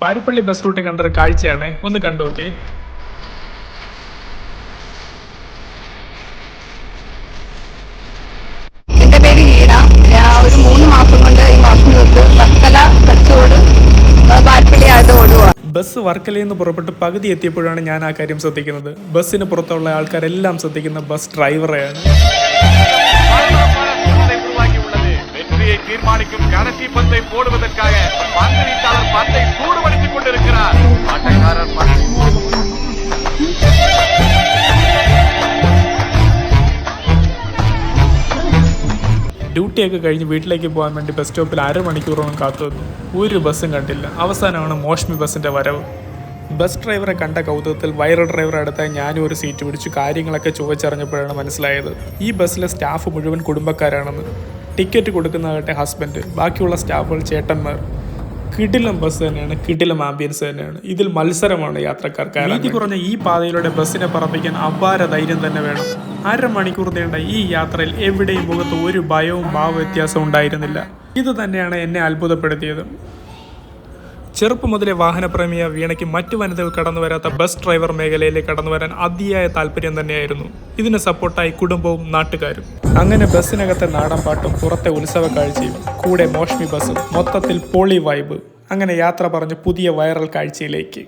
Parippally bus route കണ്ടൊരു കാഴ്ചയാണ്, ഒന്ന് കണ്ടോക്കെ. എന്റെ പേര് ഹീര. ഞാൻ ഒരു 3 മാസം കൊണ്ട് ഈ മാസങ്ങൾക്ക് വർക്കല കച്ചോട് പാരിപ്പള്ളി ആയിട്ട് ഓടുക. ബസ് വർക്കലയിൽ നിന്ന് പുറപ്പെട്ട് പകുതി എത്തിയപ്പോഴാണ് ഞാൻ ആ കാര്യം ശ്രദ്ധിക്കുന്നത്. ബസ്സിന് പുറത്തുള്ള ആൾക്കാരെല്ലാം ശ്രദ്ധിക്കുന്ന ബസ് ഡ്രൈവറെയാണ്. தீர்மானிக்கும் கடைசி பந்தை போடுவதற்காக பந்து வீச்சாளர் பந்தை சூடுபடுத்திக் கொண்டிருக்கிறார். ஆட்டக்காரர் ഡ്യൂട്ടിയൊക്കെ കഴിഞ്ഞ് വീട്ടിലേക്ക് പോകാൻ വേണ്ടി ബസ് സ്റ്റോപ്പിൽ അരമണിക്കൂറോളം കാത്തുനിന്നു. ഒരു ബസ്സും കണ്ടില്ല. അവസാനമാണ് മോഷ്മി ബസ്സിൻ്റെ വരവ്. ബസ് ഡ്രൈവറെ കണ്ട കൗതുകത്തിൽ വൈറൽ ഡ്രൈവറെ അടുത്തായി ഞാനും ഒരു സീറ്റ് പിടിച്ചു. കാര്യങ്ങളൊക്കെ ചോദിച്ചറിഞ്ഞപ്പോഴാണ് മനസ്സിലായത് ഈ ബസ്സിലെ സ്റ്റാഫ് മുഴുവൻ കുടുംബക്കാരാണെന്ന്. ടിക്കറ്റ് കൊടുക്കുന്നതാകട്ടെ ഹസ്ബൻഡ്, ബാക്കിയുള്ള സ്റ്റാഫുകൾ ചേട്ടന്മാർ. കിടിലം ബസ് തന്നെയാണ്, കിടിലം ആംബിയൻസ് തന്നെയാണ്. ഇതിൽ മത്സരമാണ് യാത്രക്കാർക്ക്. വീതി കുറഞ്ഞ ഈ പാതയിലൂടെ ബസ്സിനെ പറപ്പിക്കാൻ അപാര ധൈര്യം തന്നെ വേണം. അരമണിക്കൂർ നീണ്ട ഈ യാത്രയിൽ എവിടെയും മുഖത്ത് ഒരു ഭയവും ഭാവവ്യത്യാസവും ഉണ്ടായിരുന്നില്ല. ഇത് തന്നെയാണ് എന്നെ അത്ഭുതപ്പെടുത്തിയത്. ചെറുപ്പം മുതലേ വാഹനപ്രേമിയ വീണയ്ക്ക് മറ്റു വനിതകൾ കടന്നു വരാത്ത ബസ് ഡ്രൈവർ മേഖലയിലേക്ക് കടന്നു വരാൻ അതിയായ താല്പര്യം തന്നെയായിരുന്നു. ഇതിന് സപ്പോർട്ടായി കുടുംബവും നാട്ടുകാരും. അങ്ങനെ ബസ്സിനകത്തെ നാടൻ പാട്ടും പുറത്തെ ഉത്സവ കാഴ്ചയും കൂടെ മോഷ്മി ബസ്സും, മൊത്തത്തിൽ പോളി വൈബ്. അങ്ങനെ യാത്ര പറഞ്ഞ് പുതിയ വൈറൽ കാഴ്ചയിലേക്ക്.